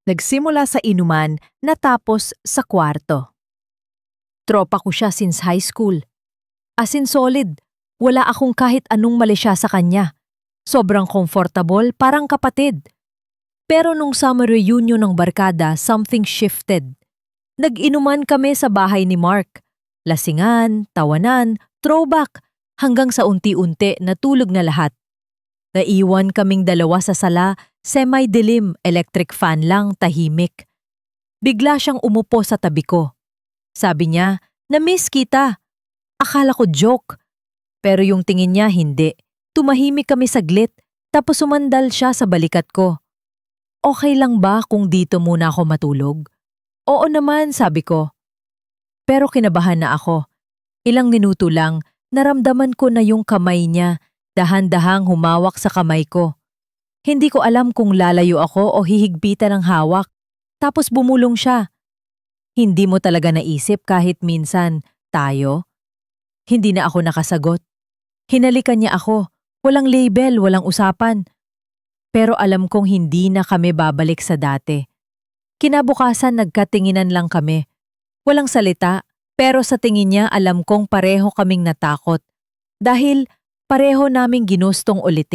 Nagsimula sa inuman, natapos sa kwarto. Tropa ko siya since high school. As in solid, wala akong kahit anong mali siya sa kanya. Sobrang comfortable, parang kapatid. Pero nung summer reunion ng barkada, something shifted. Nag-inuman kami sa bahay ni Mark. Lasingan, tawanan, throwback, hanggang sa unti-unti natulog na lahat. Naiwan kaming dalawa sa sala, semi-dilim, electric fan lang, tahimik. Bigla siyang umupo sa tabi ko. Sabi niya, "Na-miss kita." Akala ko joke. Pero yung tingin niya hindi. Tumahimik kami saglit, tapos sumandal siya sa balikat ko. "Okay lang ba kung dito muna ako matulog?" "Oo naman," sabi ko. Pero kinabahan na ako. Ilang minuto lang, naramdaman ko na yung kamay niya, dahan-dahang humawak sa kamay ko. Hindi ko alam kung lalayo ako o hihigpitan ng hawak. Tapos bumulong siya. "Hindi mo talaga naisip kahit minsan, tayo?" Hindi na ako nakasagot. Hinalikan niya ako. Walang label, walang usapan. Pero alam kong hindi na kami babalik sa dati. Kinabukasan nagkatinginan lang kami. Walang salita, pero sa tingin niya alam kong pareho kaming natakot. Dahil pareho naming ginustong ulitin.